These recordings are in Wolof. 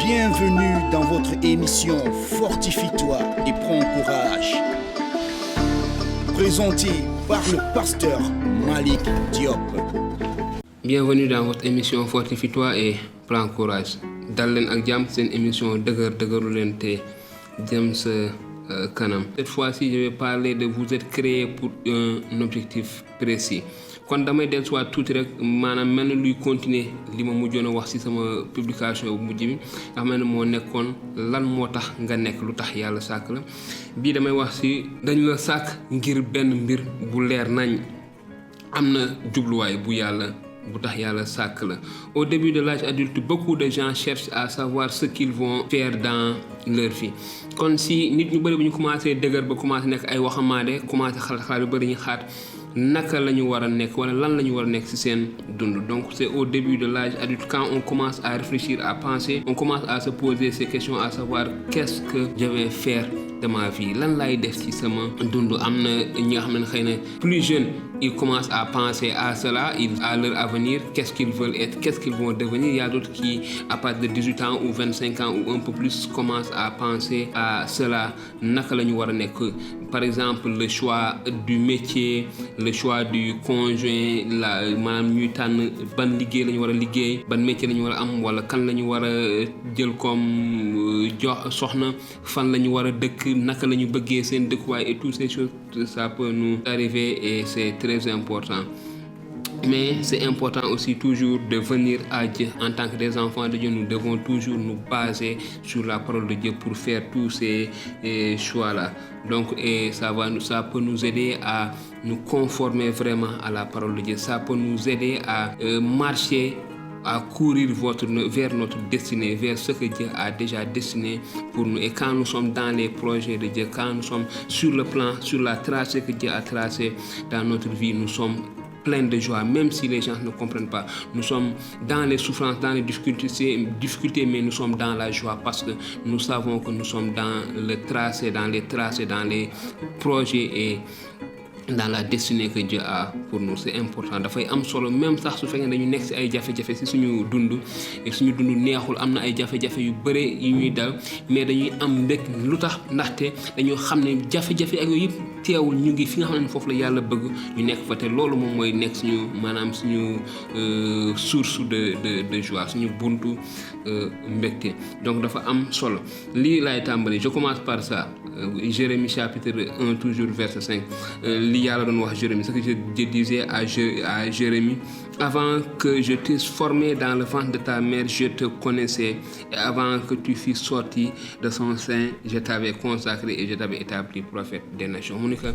Bienvenue dans votre émission Fortifie-toi et prends courage. Présenté par le pasteur Malik Diop. Bienvenue dans votre émission Fortifie-toi et prends courage. Dal leen ak jàmm seen émission dëgëru leen te jëm sa kanam. Cette fois-ci, je vais parler de vous êtes créé pour un objectif précis. Kon damay dellusiwaat tuuti rek maanaam mel na luy continuer li ma mujjoon a wax ci sama publication bu mujj bi nga xam ne moo nekkoon lan moo tax nga nekk lu tax yàlla sàkk la bii damay wax ci dañu la sàkk ngir benn mbir bu leer nañ am na jubluwaay bu tax yàlla sàkk la. Au début de l'âge adulte, beaucoup de gens cherchent à savoir ce qu'ils vont faire dans leur vie. Kon si nit ñu bëri bu ñu commencé dëgër ba commencé nekk ay waxamaade commencé xalaat yu bëri ñu xaat naka la ñu war a nekk wala lan la ñu war a nekk ci seen dund. Donc c'est au début de l'âge adulte quand on commence à réfléchir, à penser, on commence à se poser ces questions, à savoir qu'est-ce que je vais faire de ma vie, lan laay def ci sama dund. Am na ñi nga xam ne xëy na plus jeune ils commencent à penser à cela, à leur avenir, qu'est-ce qu'ils veulent être, qu'est-ce qu'ils vont devenir. Il y a d'autres qui à partir de 18 ans ou 25 ans ou un peu plus commencent à penser à cela, naka la ñu war a nekk. Par exemple le choix du métier, le choix du conjoint, maanaam ñuy tànn ban liggéey la ñu war a liggéey, ban métier la ñu war a am, wala kan la ñu war a jël comme jox soxna, fan la ñu war a dëkk, naka la ñu bëggee seen dëkkuwaay et toutes ces choses ça peut nous arriver et c'est très important. Mais c'est important aussi toujours de venir à Dieu. En tant que des enfants de Dieu, nous devons toujours nous baser sur la parole de Dieu pour faire tous ces choix-là. Donc, et ça peut nous aider à nous conformer vraiment à la parole de Dieu. Ça peut nous aider à marcher, à courir vers notre destinée, vers ce que Dieu a déjà destiné pour nous. Et quand nous sommes dans les projets de Dieu, quand nous sommes sur le plan, sur la tracée que Dieu a tracée dans notre vie, nous sommes plein de joie, même si les gens ne comprennent pas. Nous sommes dans les souffrances, dans les difficultés, mais nous sommes dans la joie parce que nous savons que nous sommes dans le tracé, dans les projets et dans la destinée que Dieu a pour nous. C'est important. Dafay am solo même sax su fekkee dañu nekk ci ay jafe-jafe ci suñu dund neexul, am na ay jafe-jafe yu bëre yu ñuy dal, mais dañuy am mbég lu tax ndaxte dañoo xam ne jafe-jafe ak yooyu yëpp teewul ñu ngi fi nga xam ne foofu la yàlla bëgg ñu nekk fa te loolu moom mooy nekk suñu maanaam suñu source de joie, suñu buntu mbégte. Donc dafa am solo. Lii laay tàmbali. Je commence par ça. Jérémie chapitre 1 toujours verset 5. Li yàlla doon wax Jérémie, ce que je disais à Jérémie: avant que je t'eusse formé dans le ventre de ta mère, je te connaissais, et avant que tu fusses sorti de son sein, je t'avais consacré et je t'avais établi prophète des nations. Mu ne que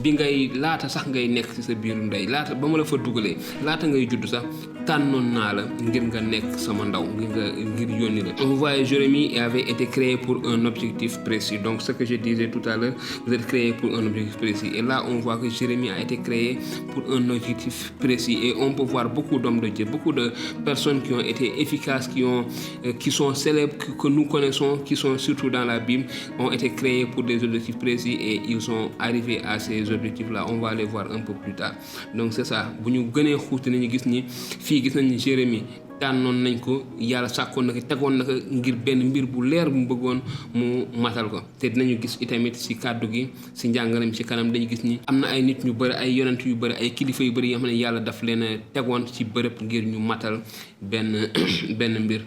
bi ngay laata sax ngay nekk ci sa biiru ndey, laata ba ma la fa dugalee, laata ngay judd sax tànnoon naa la ngir nga nekk sama ndaw, ngir yónni la. On voit Jérémie avait été créé pour un objectif précis. Donc ce que je disais tout à l'heure, vous êtes créé pour un objectif précis. Et là on voit que Jérémie a été créé pour un objectif précis. Et on peut voir beaucoup d'hommes de Dieu, beaucoup de personnes qui ont été efficaces, qui sont célèbres, que nous connaissons, qui sont surtout dans la Bible, ont été créés pour des objectifs précis et ils sont arrivés à ces objectifs-là. On va les voir un peu plus tard. Donc c'est ça. Bu ñu gënee xuus dinañu gis ni fii gis nañu Jérémie tànnoon nañ ko, yàlla sàkkoon na ko, tegoon na ko ngir benn mbir bu leer bu mu bëggoon mu matal ko. Te dinañu gis itamit ci kàddu gi ci njàngalem ci kanam dañu gis ni am na ay nit ñu bëri, ay yonent yu bëri, ay kilifa yu bëri yoo xam ne yàlla daf leen a tegoon ci bërëb ngir ñu matal benn mbir.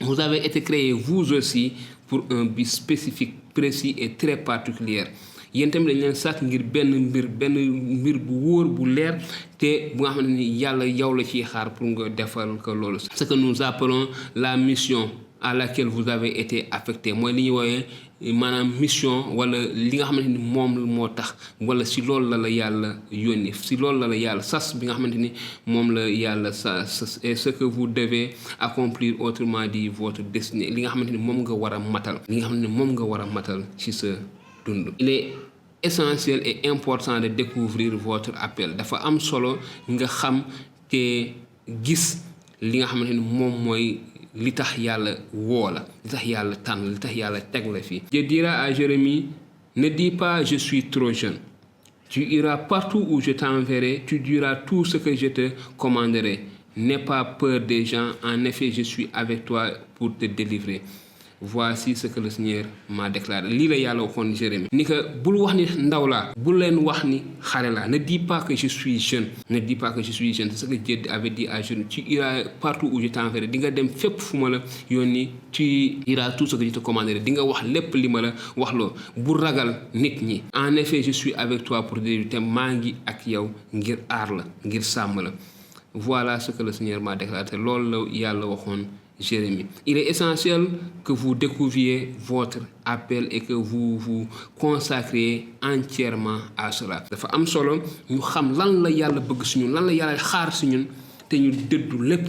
Vous avez été créés vous aussi pour un but spécifique, précis et très particulier. Yéen tamit dañ leen sàkk ngir benn mbir bu wóor bu leer te bu nga xam ne yàlla yow la ciy xaar pour nga defal ko loolu. Ce que nous appelons la mission à laquelle vous avez été affecté mooy li ñuy woowee maanaam mission wala li nga xamante ni moom moo tax wala si loolu la yàlla yónni, si loolu la yàlla sas bi nga xamante ni moom la yàlla sas. Et ce que vous devez accomplir, autrement dit votre destinée, li nga xamante ni moom nga war a matal, ci sa dund. Il est essentiel et important de découvrir votre appel. Dafa am solo nga xam te gis li nga xamante ni moom mooy li tax yàlla woo la, li tax yàlla tànn, li tax yàlla teg la fii. Dieu dira à Jérémie: ne dis pas je suis trop jeune. Tu iras partout où je t'enverrai, tu diras tout ce que je te commanderai. n'aie pas peur des gens, en effet je suis avec toi pour te délivrer. Voici ce que le Seigneur m'a déclaré. Lii la yàlla waxoon Jérémie ni que bul wax ni ndaw laa, bul leen wax ni xale laa. Ne dis pas que je suis jeune, ne dis pas que je suis jeune. C'est ce que Dieu avait dit à Jérémie. Tu iras partout où je t'enverrai. Di nga dem fépp fu ma la yónni. Tu iras tout ce que je te commanderai. Di nga wax lépp li ma la wax loo. Bul ragal nit ñi. En effet je suis avec toi pour délivrer. Te maa ngi ak yow ngir aar la, ngir sàmm la. Voilà ce que le Seigneur m'a déclaré. Loolu la yàlla waxoon Jérémie. Il est essentiel que vous découvriez votre appel et que vous vous consacriez entièrement à cela. Dafa am solo ñu xam lan la yàlla bëgg si ñun, lan la yàlla xaar si ñun te ñu dëddu lépp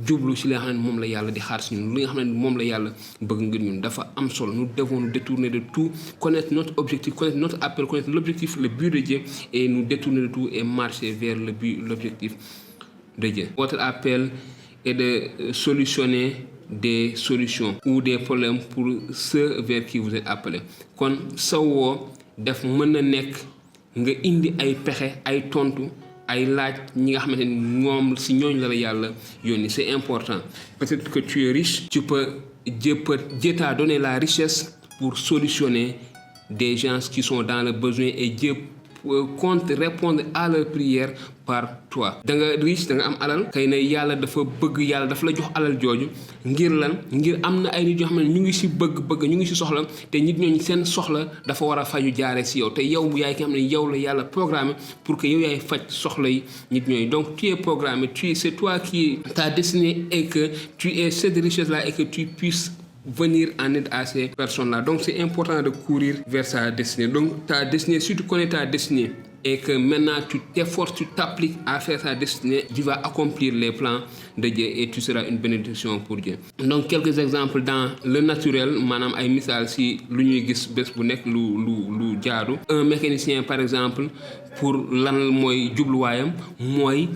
jublu ci li nga xam ne moom la yàlla di xaar si ñun, li nga xam ne moom la yàlla bëgg ngir ñun. Dafa am solo. Nous devons nous détourner de tout, connaître notre objectif, connaître notre appel, connaître l'objectif, le but de Dieu et nous détourner de tout et marcher vers le but, l'objectif de Dieu. Votre appel et de solutionner des solutions ou des problèmes pour ceux vers qui vous êtes appelés. Kon sa woo def mën na nekk nga indi ay pexe, ay tontu, ay laaj ñi nga xamante ni moom si ñooñ la yàlla yónni. C'est important. Peut-être que tu es riche, Dieu t'a donné la richesse pour solutionner des gens qui sont dans le besoin et Dieu compte répondre à leurs prières par toi. Da nga riche, da nga am alal, kay na yàlla dafa bëgg, yàlla dafa la jox alal jooju ngir lan, ngir am na ay nit yoo xam ne ñu ngi si bëgg ñu ngi si soxla te nit ñooñu seen soxla dafa war a faju jaaree si yow te yow yaay ki nga xam ne yow la yàlla programmé pour que yow yaay faj soxla yi nit ñooñu. Donc tu es programmé, c'est toi qui t'as destiné et que tu es cette richesse là et que tu puisses venir en aide à ces personnes-là. Donc c'est important de courir vers sa destinée. Donc ta destinée, si tu connais ta destinée et que maintenant tu t'efforces, tu t'appliques à faire ta destinée, tu vas accomplir les plans de Dieu et tu seras une bénédiction pour Dieu. Donc quelques exemples dans le naturel, maanaam ay misaal si lu ñuy gis bés bu nekk lu jaadu. Un mécanicien par exemple, pour lan mooy jubluwaayam mooy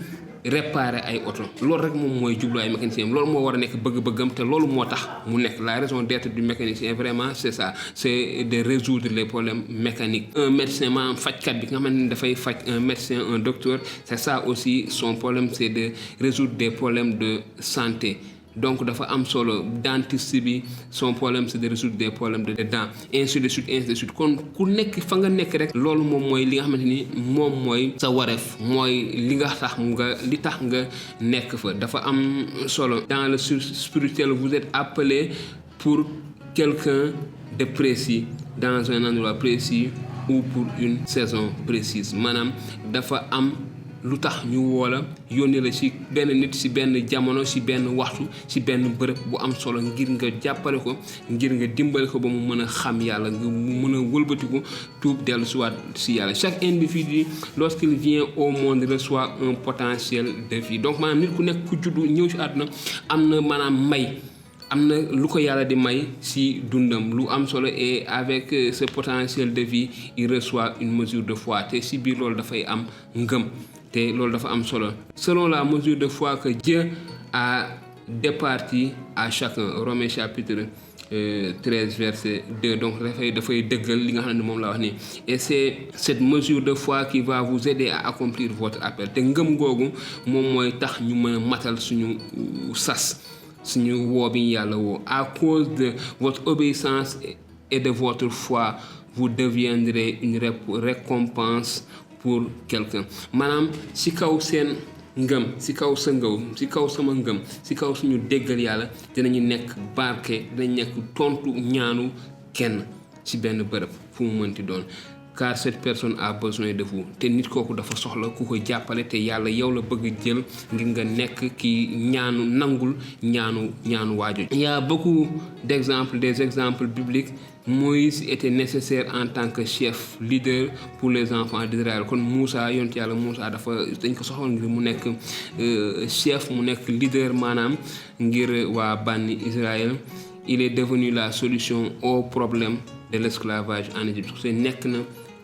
réparer ay auto. Loolu rek moom mooy jubluwaay mécanicien, loolu moo war a nekk bëgg-bëggam te loolu moo tax mu nekk. La raison d'être du mécanicien vraiment c'est ça, c'est de résoudre les problèmes mécaniques. Un médecin, maanaam fajkat bi nga xamante ni dafay faj, un médecin, un docteur, c'est ça aussi son problème, c'est de résoudre des problèmes de santé. Donc dafa am solo. Dentiste bi son problème c'est de résoudre des problèmes de dents, ainsi de suite. Kon ku nekk fa nga nekk rek loolu moom mooy li nga xamante ni moom mooy sa wareef, mooy li tax nga nekk fa. Dafa am solo. Dans le spirituel vous êtes appelé pour quelqu'un de précis, dans un endroit précis ou pour une saison précise. Maanaam dafa am lu tax ñu woola yónnee la ci benn nit, ci benn jamono, ci benn waxtu, ci benn bërëb bu am solo ngir nga jàppale ko, ngir nga dimbale ko ba mu mën a xam yàlla, nga mu mën a wëlbatiku tuub dellu si waat ci yàlla. Chaque individu lorsqu'il vient au monde reçoit un potentiel de vie. Donc maanaam nit ku nekk ku juddu ñëw ci àdduna am na maanaam may, am na lu ko yàlla di may ci dundam lu am solo et avec ce potentiel de vie il reçoit une mesure de foi te ci biir loolu dafay am ngëm. te loolu dafa am solo. Selon la mesure de foi que Dieu a départie à chacun. Romains chapitre 13 verset 2. Donc dafay dëggal li nga xam ne moom la wax nii. Et c'est cette mesure de foi qui va vous aider à accomplir votre appel. Te ngëm googu moom mooy tax ñu mën a matal suñu sas, suñu woo bi yàlla woo. À cause de votre obéissance et de votre foi, vous deviendrez une récompense pour quelqu'un. Maanaam ci kaw seen ngëm, ci kaw sa ngëm, ci kaw sama ngëm, ci kaw suñu déggal yàlla dinañu nekk barke, dinañ nekk tontu ñaanu kenn ci benn bërëb fu mu mënti doon. Car cette personne a besoin de vous. Te nit kooku dafa soxla ku ko jàppale te yàlla yow la bëgg jël ngir nga nekk ki ñaanu nangul ñaanu waajur. Il y a beaucoup d'exemples, des exemples bibliques. Moïse était nécessaire en tant que chef leader pour les enfants d'Israël. Kon Moussa, yonent yàlla Moussa dañ ko soxla ngir mu nekk chef, mu nekk leader maanaam ngir waa bànni Israël. Il est devenu la solution au problème de l'esclavage en Égypte. C'est nekk na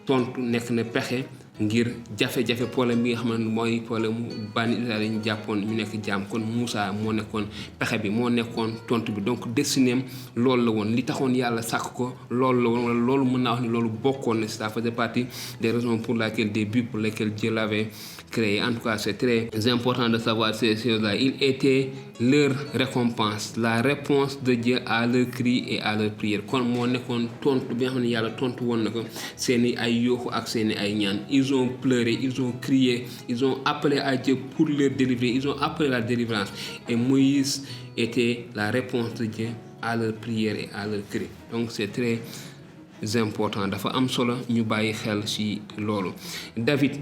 tontu, nekk na pexe ngir jafe-jafe problème bi nga xam ne mooy problème bani Israël ñu jàppoon ñu nekk jaam kon Moussa moo nekkoon pexe bi moo nekkoon tontu bi donc destinéem loolu la woon li taxoon yàlla sàkk ko loolu la woon wala loolu mën naa wax ni loolu bokkoon na ça faisait partie des raisons pour lesquelles des buts pour lesquels Dieu l'avait créé. En tout cas c'est très important de savoir ces choses-là. Il était leur récompense, la réponse de Dieu à leur cri et à leur prière. Kon moo nekkoon tontu bi nga xam ne yàlla tontu woon na ko seeni ay yooxu ak seeni ay ñaan. Ils ont pleuré, ils ont crié, ils ont appelé à Dieu pour leur délivrer, ils ont appelé la délivrance. Et Moïse était la réponse de Dieu à leur prière et à leur cri. Donc c'est très important. Dafa am solo ñu bàyyi xel ci loolu. David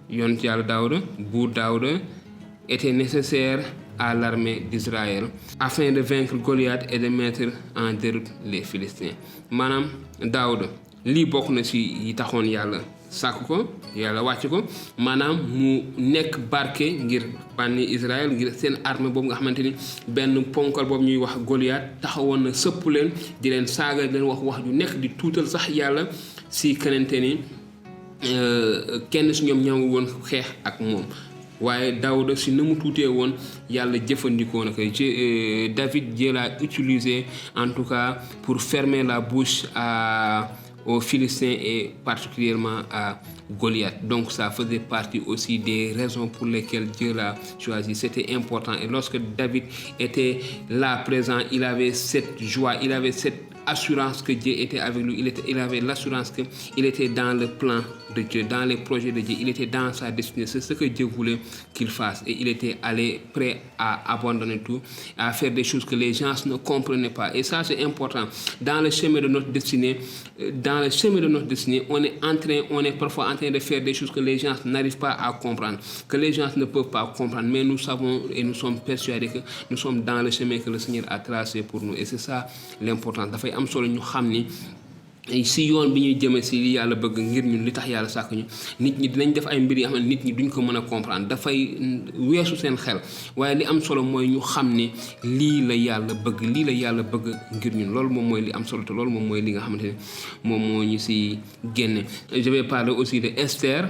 yonent yàlla Daouda buur Daouda était nécessaire à l'armée d'Israël afin de vaincre Goliath et de mettre en déroute les Philistins. Maanaam Daouda lii bokk na ci yi taxoon yàlla sàkk ko yàlla wàcc ko maanaam mu nekk barke ngir bànni Israël ngir seen armée boobu nga xamante ni benn ponkal boobu ñuy wax Goliath taxawoon na sëpp leen di leen saaga di leen wax ju nekk di tuutal sax yàlla si kenente ni kenn si ñoom ñangu woon xeex ak moom waaye Daouda si na mu tuutee woon yàlla jëfandikoo na ko David Dieu l'a utilisé en tout cas pour fermer la bouche aux Philistins et particulièrement à Goliath. Donc ça faisait partie aussi des raisons pour lesquelles Dieu l'a choisi. C'était important. Et lorsque David était là présent, il avait cette joie, il avait cette assurance que Dieu était avec lui. Il avait l'assurance qu'il était dans le plan de Dieu, dans les projets de Dieu. Il était dans sa destinée. C'est ce que Dieu voulait qu'il fasse. Et il était allé prêt à abandonner tout, à faire des choses que les gens ne comprenaient pas. Et ça, c'est important. Dans le chemin de notre destinée, on est parfois en train de faire des choses que les gens n'arrivent pas à comprendre, que les gens ne peuvent pas comprendre. Mais nous savons et nous sommes persuadés que nous sommes dans le chemin que le Seigneur a tracé pour nous. Et c'est ça l'important. Dafay am solo ñu xam ni si yoon bi ñuy jëme si li yàlla bëgg ngir ñun li tax yàlla sàkk ñu nit ñi dinañ def ay mbir yoo xam ne nit ñi duñ ko mën a comprendre dafay weesu seen xel waaye li am solo mooy ñu xam ni lii la yàlla bëgg ngir ñun loolu moom mooy li am solo te loolu moom mooy li nga xamante ne moom moo ñu si génne. Je vais parler aussi de Esther.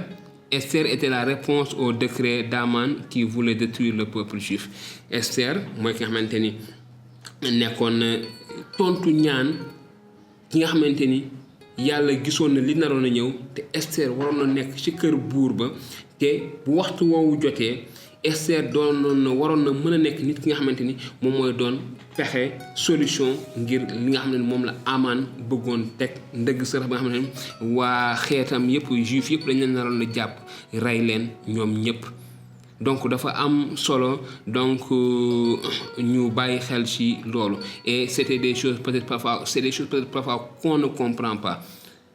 Esther était la réponse au décret d'Aman qui voulait détruire le peuple juif. Esther mooy ki nga xamante ni nekkoon tontu ñaan ki nga xamante ni yàlla gisoon na li naroon a ñëw te Esther waroon na nekk ci kër buur ba te bu waxtu woowu jotee Esther waroon na mën a nekk nit ki nga xamante ni moom mooy doon pexe solution ngir li nga xam ne moom la Aman bëggoon teg ndëgg sërëx ba nga xamante ni waa xeetam yëpp juif yëpp dañ leen naroon a jàpp rey leen ñoom ñëpp. Donc dafa am solo donc ñu bàyyi xel ci loolu et c'était des choses peut-être parfois qu'on ne comprend pas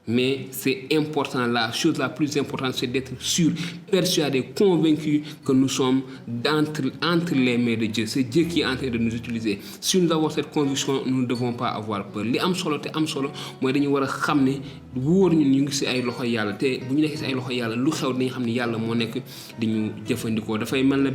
mais c'est important. La chose la plus importante c'est d'être sûr, persuadé, convaincu que nous sommes entre les mains de Dieu. C'est Dieu qui est en train de nous utiliser. Si nous avons cette conviction, nous ne devons pas avoir peur. Li am solo te am solo mooy dañu war a xam ne wóor ñu ngi ci ay loxo yàlla te bu ñu nekk ci ay loxo yàlla lu xew dañu xam ne yàlla moo nekk di ñu jëfandikoo. Dafay mel na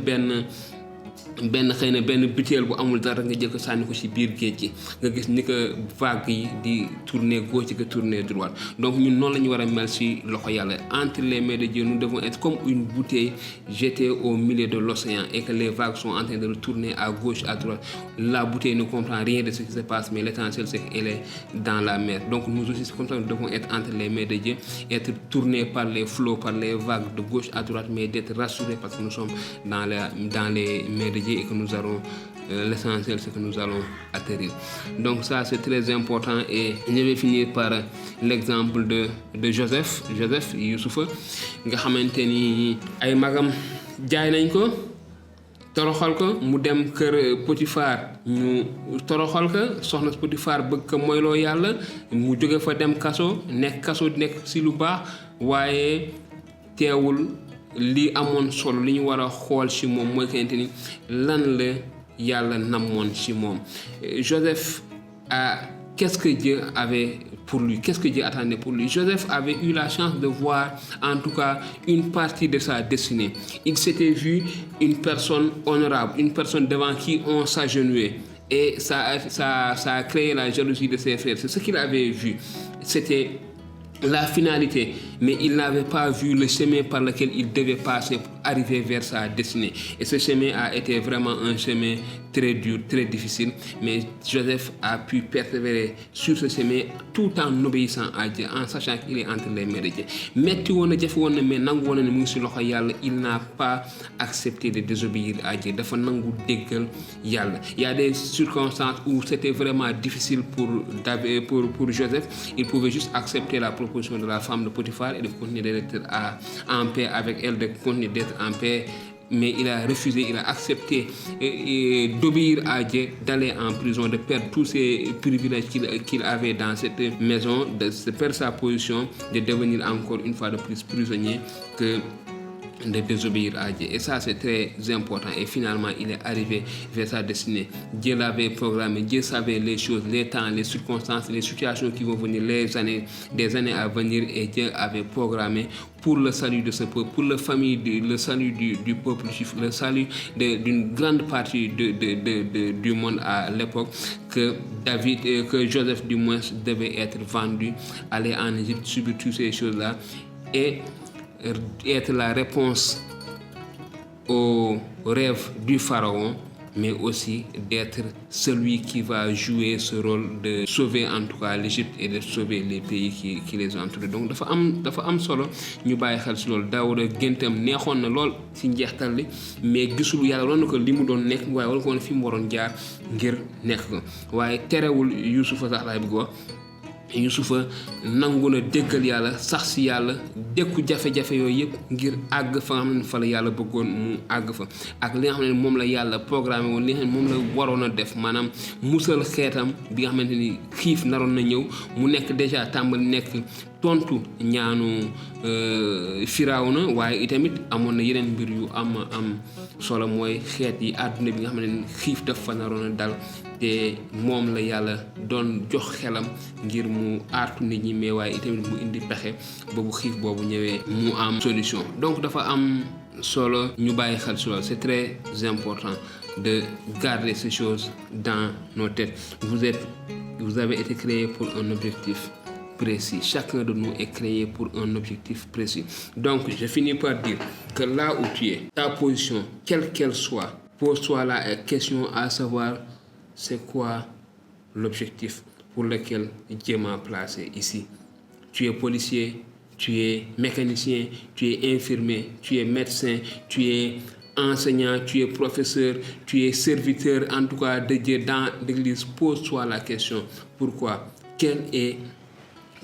xëy na benn butéel bu amul dara nga jël ko sànni ko ci biir géej gi nga gis ni que vague yi di tourner gauche que tourner droite. Donc ñun noonu la ñu war a mel ci loxo yàlla. Entre les mains de Dieu nous devons être comme une bouteille jetée au milieu de l'océan et que les vagues sont en train de tourner à gauche à droite. La bouteille ne comprend rien de ce qui se passe mais l'essentiel c'est qu'elle est dans la mer. Donc nous aussi c'est comme ça que nous devons être entre les mains de Dieu, être tournés par les flots, par les vagues de gauche à droite mais d'être rassurés parce que nous sommes dans les mains de Dieu et que nous allons l'essentiel c'est que nous allons atterrir. Donc ça c'est très important et je vais finir par l'exemple de Joseph Youssoufa nga xamante ni ay magam jaay nañ ko toroxal ko mu dem kër Potifar ñu toroxal ko soxna Potifar bëgg ko moyloo yàlla mu jóge fa dem kaso nekk ci lu baax waaye teewul li amoon solo li ñu war a xool ci moom mooy kente ni lan la yàlla namoon ci moom. Joseph qu'est-ce que Dieu avait pour lui, qu'est-ce que Dieu attendait pour lui. Joseph avait eu la chance de voir en tout cas une partie de sa destinée. Il s'était vu une personne honorable, une personne devant qui on s'agenouillait et ça a créé la jalousie de ses frères. C'est ce qu'il avait vu. C'était la finalité, mais il n'avait pas vu le chemin par lequel il devait passer pour arriver vers sa destinée. Et ce chemin a été vraiment un chemin très dur, très difficile, mais Joseph a pu persévérer sur ce chemin tout en obéissant à Dieu, en sachant qu'il est entre les mains de Dieu. Metti woon na jafe woon na mais nangu woon na ne mu ngi si loxo Yàlla, il n'a pas accepté de désobéir à Dieu. Dafa nangu déggal Yàlla. Il y a des circonstances où c'était vraiment difficile pour Joseph. Il pouvait juste accepter la proposition de la femme de Potiphar et de continuer d'être en paix avec elle, de continuer d'être en paix. Mais il a refusé, il a accepté d'obéir à Dieu, d'aller en prison, de perdre tous ses privilèges qu'il avait dans cette maison, de perdre sa position, de devenir encore une fois de plus prisonnier que de désobéir à Dieu. Et ça, c'est très important. Et finalement, il est arrivé vers sa destinée. Dieu l'avait programmé. Dieu savait les choses, les temps, les circonstances, les situations qui vont venir, des années à venir. Et Dieu avait programmé pour le salut de ce peuple, pour la famille, le salut du peuple juif, le salut d'une grande partie du monde à l'époque, que Joseph du moins devait être vendu, aller en Égypte, subir toutes ces choses-là et être la réponse au rêve du pharaon, mais aussi d'être celui qui va jouer ce rôle de sauver en tout cas l'Égypte et de sauver les pays qui les entourent. Donc dafa am solo ñu bàyyi xel si loolu. Daawuda géntam neexoon na lool si njeextal li, mais gisul Yàlla loon na ko li mu doon nekk waaye wala ko woon fi mu waroon jaar ngir nekk ko. Waaye terewul Yuusufa sax laay bëgg wax, Yuusufa nangu na déggal Yàlla, sax si Yàlla, dékku jafe-jafe yooyu yëpp ngir àgg fa nga xam ne fa la Yàlla bëggoon mu àgg fa, ak li nga xam ne moom la Yàlla programmé woon, li nga xam ne moom la waroon a def, maanaam musal xeetam bi nga xamante ni xiif naroon na ñëw, mu nekk déjà tàmbali nekk tontu ñaanu Firawna, waaye itamit amoon na yeneen mbir yu am solo, mooy xeet yi àdduna bi nga xam ne xiif daf fa naroon a dal, te moom la Yàlla doon jox xelam ngir mu aartu nit ñi, mais waaye itamit mu indi pexe boobu xiif boobu ñëwee mu am solution. Donc dafa am solo ñu bàyyi xel si loolu. C'est très important de garder ces choses dans nos têtes. Vous avez été créés pour un objectif précis. Chacun de nous est créé pour un objectif précis. Donc je finis par dire que là où tu es, ta position, quelle qu'elle soit, pose-toi la question à savoir: c'est quoi l'objectif pour lequel Dieu m'a placé ici? Tu es policier, tu es mécanicien, tu es infirmier, tu es médecin, tu es enseignant, tu es professeur, tu es serviteur en tout cas de Dieu dans l'église. Pose-toi la question: pourquoi? Quelle est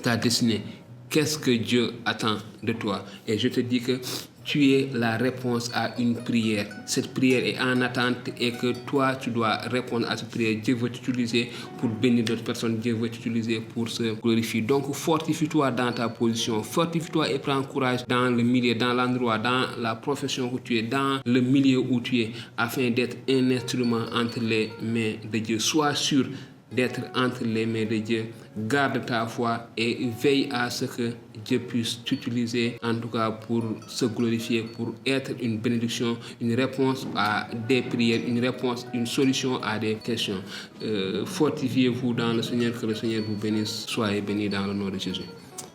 ta destinée? Qu'est-ce que Dieu attend de toi? Et je te dis que tu es la réponse à une prière. Cette prière est en attente et que toi, tu dois répondre à cette prière. Dieu veut t'utiliser pour bénir d'autres personnes. Dieu veut t'utiliser pour se glorifier. Donc, fortifie-toi dans ta position. Fortifie-toi et prends courage dans le milieu, dans l'endroit, dans la profession où tu es, dans le milieu où tu es, afin d'être un instrument entre les mains de Dieu. Sois sûr d'être entre les mains de Dieu. Garde ta foi et veille à ce que Dieu puisse t'utiliser, en tout cas pour se glorifier, pour être une bénédiction, une réponse à des prières, une solution à des questions. Fortifiez-vous dans le Seigneur, que le Seigneur vous bénisse. Soyez bénis dans le nom de Jésus.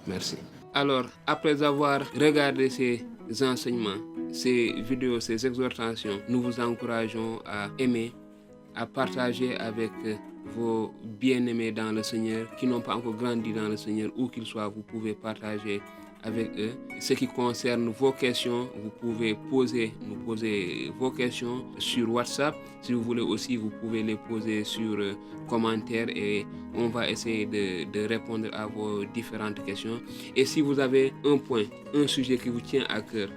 Merci. Alors, après avoir regardé ces enseignements, ces vidéos, ces exhortations, nous vous encourageons à aimer, à partager avec vos bien-aimés dans le Seigneur qui n'ont pas encore grandi dans le Seigneur, où qu'ils soient. Vous pouvez partager avec eux. Ce qui concerne vos questions, vous pouvez nous poser vos questions sur WhatsApp. Si vous voulez aussi, vous pouvez les poser sur commentaires et on va essayer de répondre à vos différentes questions. Et si vous avez un sujet qui vous tient à cœur,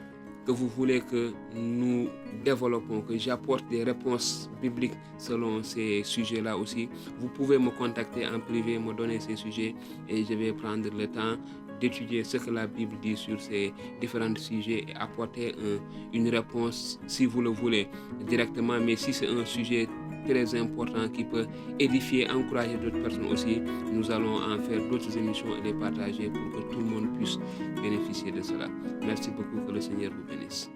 que vous voulez que nous développons, que j'apporte des réponses bibliques selon ces sujets-là aussi, vous pouvez me contacter en privé, me donner ces sujets et je vais prendre le temps d'étudier ce que la Bible dit sur ces différents sujets et apporter une réponse si vous le voulez directement. Mais si c'est un sujet très important qui peut édifier, encourager d'autres personnes aussi, nous allons en faire d'autres émissions et les partager pour que tout le monde puisse bénéficier de cela. Merci beaucoup, que le Seigneur vous bénisse.